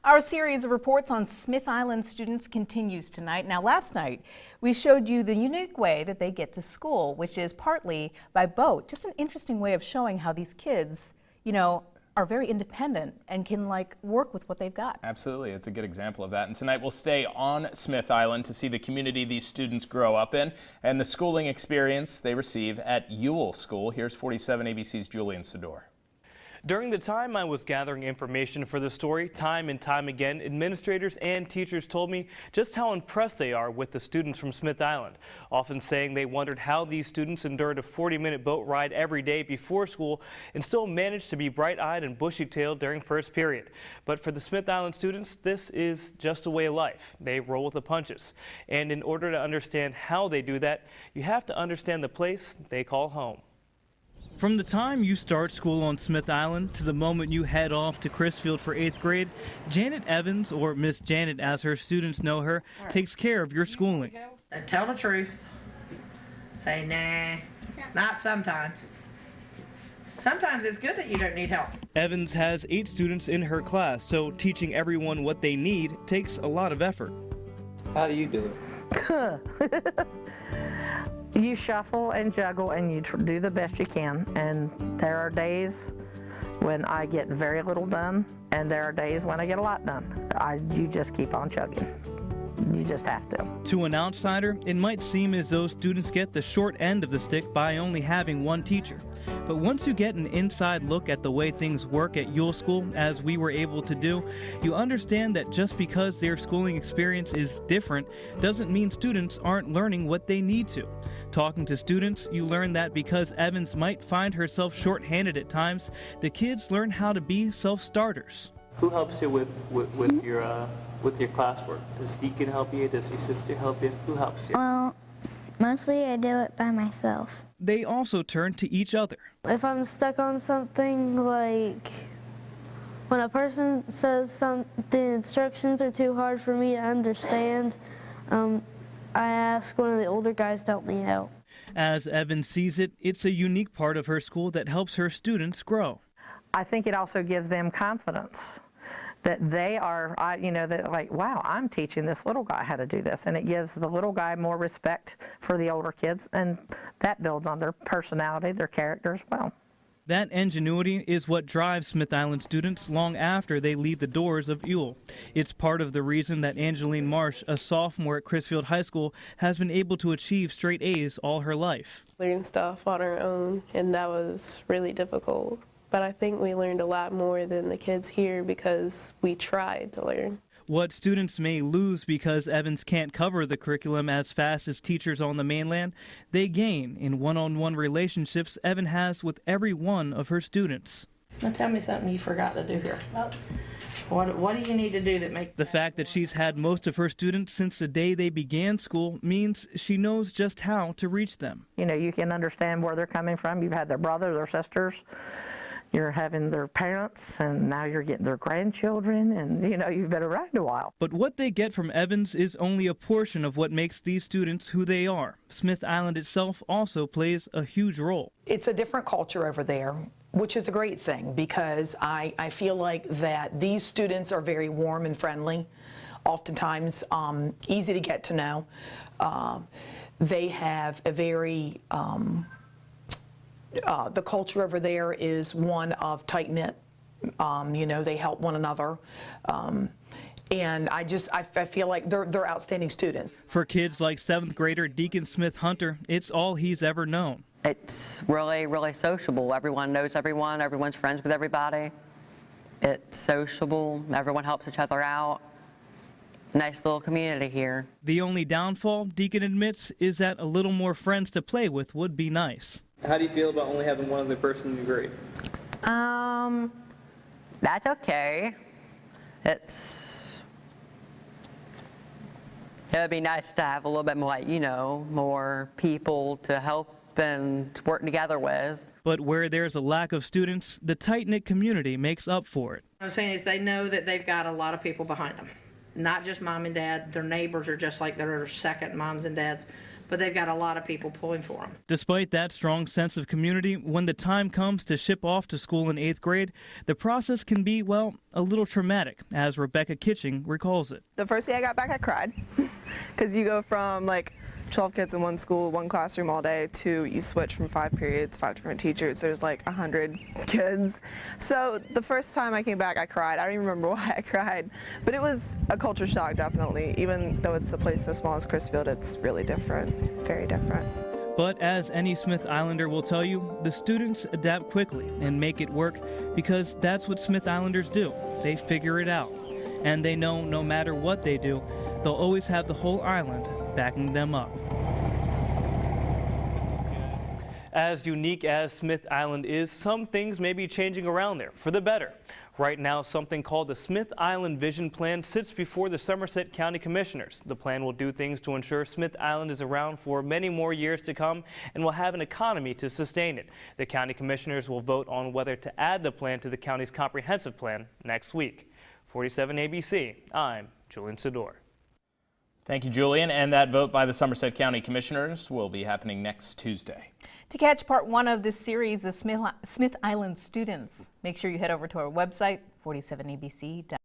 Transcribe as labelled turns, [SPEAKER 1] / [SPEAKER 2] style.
[SPEAKER 1] Our series of reports on Smith Island students continues tonight. Now, last night, we showed you the unique way that they get to school, which is partly by boat. Just an interesting way of showing how these kids, are very independent and can work with what they've got.
[SPEAKER 2] Absolutely, it's a good example of that. And tonight we'll stay on Smith Island to see the community these students grow up in and the schooling experience they receive at Ewell School. Here's 47 ABC's Julian Sador.
[SPEAKER 3] During the time I was gathering information for the story, time and time again, administrators and teachers told me just how impressed they are with the students from Smith Island, often saying they wondered how these students endured a 40-minute boat ride every day before school and still managed to be bright-eyed and bushy-tailed during first period. But for the Smith Island students, this is just a way of life. They roll with the punches. And in order to understand how they do that, you have to understand the place they call home. From the time you start school on Smith Island to the moment you head off to Crisfield for 8th grade, Janet Evans, or Miss Janet as her students know her, takes care of your schooling.
[SPEAKER 4] Tell the truth. Say nah. Not sometimes. Sometimes it's good that you don't need help.
[SPEAKER 3] Evans has 8 students in her class, so teaching everyone what they need takes a lot of effort.
[SPEAKER 5] How do you do it?
[SPEAKER 4] You shuffle and juggle and you do the best you can. And there are days when I get very little done, and there are days when I get a lot done. You just keep on chugging. You just have to.
[SPEAKER 3] To an outsider, it might seem as though students get the short end of the stick by only having one teacher. But once you get an inside look at the way things work at Ewell School, as we were able to do, you understand that just because their schooling experience is different doesn't mean students aren't learning what they need to. Talking to students, you learn that because Evans might find herself short-handed at times, the kids learn how to be self-starters.
[SPEAKER 5] Who helps you with your classwork? Does Deacon help you? Does your sister help you? Who helps you?
[SPEAKER 6] Well, mostly I do it by myself.
[SPEAKER 3] They also turn to each other.
[SPEAKER 6] If I'm stuck on something, like when a person says the instructions are too hard for me to understand, I ask one of the older guys to help me out.
[SPEAKER 3] As Evans sees it, it's a unique part of her school that helps her students grow.
[SPEAKER 4] I think it also gives them confidence that they are, that wow, I'm teaching this little guy how to do this. And it gives the little guy more respect for the older kids, and that builds on their personality, their character as well.
[SPEAKER 3] That ingenuity is what drives Smith Island students long after they leave the doors of Ewell. It's part of the reason that Angeline Marsh, a sophomore at Crisfield High School, has been able to achieve straight A's all her life.
[SPEAKER 7] Learn stuff on our own, and that was really difficult. But I think we learned a lot more than the kids here because we tried to learn.
[SPEAKER 3] What students may lose because Evans can't cover the curriculum as fast as teachers on the mainland, they gain in one-on-one relationships Evan has with every one of her students.
[SPEAKER 4] Now tell me something you forgot to do here. What do you need to do that makes...
[SPEAKER 3] The fact that she's had most of her students since the day they began school means she knows just how to reach them.
[SPEAKER 4] You can understand where they're coming from. You've had their brothers or sisters. You're having their parents, and now you're getting their grandchildren, and you've been around a while.
[SPEAKER 3] But what they get from Evans is only a portion of what makes these students who they are. Smith Island itself also plays a huge role.
[SPEAKER 8] It's a different culture over there, which is a great thing because I feel like that these students are very warm and friendly, oftentimes easy to get to know. They have a very the culture over there is one of tight-knit. They help one another. And I feel like they're outstanding students.
[SPEAKER 3] For kids like 7th grader Deacon Smith Hunter, it's all he's ever known.
[SPEAKER 9] It's really, really sociable. Everyone knows everyone. Everyone's friends with everybody. It's sociable. Everyone helps each other out. Nice little community here.
[SPEAKER 3] The only downfall, Deacon admits, is that a little more friends to play with would be nice.
[SPEAKER 5] How do you feel about only having one other person in your grade?
[SPEAKER 9] That's okay. It would be nice to have a little bit more, more people to help and work together with.
[SPEAKER 3] But where there's a lack of students, the tight-knit community makes up for it.
[SPEAKER 4] What I'm saying is they know that they've got a lot of people behind them. Not just mom and dad. Their neighbors are just like their second moms and dads. but they've got a lot of people pulling for them.
[SPEAKER 3] Despite that strong sense of community, when the time comes to ship off to school in 8th grade, the process can be, well, a little traumatic, as Rebecca Kitching recalls it.
[SPEAKER 10] The first day I got back, I cried because you go from like 12 kids in one school, one classroom all day, to you switch from 5 periods, 5 different teachers. There's like 100 kids. So the first time I came back, I cried. I don't even remember why I cried, but it was a culture shock, definitely. Even though it's a place so small as Crisfield, it's really different, very different.
[SPEAKER 3] But as any Smith Islander will tell you, the students adapt quickly and make it work because that's what Smith Islanders do. They figure it out. And they know no matter what they do, they'll always have the whole island backing them up. As unique as Smith Island is, some things may be changing around there for the better. Right now, something called the Smith Island Vision Plan sits before the Somerset County Commissioners. The plan will do things to ensure Smith Island is around for many more years to come and will have an economy to sustain it. The County Commissioners will vote on whether to add the plan to the county's comprehensive plan next week. 47 ABC, I'm Julian Sador.
[SPEAKER 2] Thank you, Julian. And that vote by the Somerset County Commissioners will be happening next Tuesday.
[SPEAKER 1] To catch part 1 of this series, the Smith Island students, make sure you head over to our website, 47abc.com.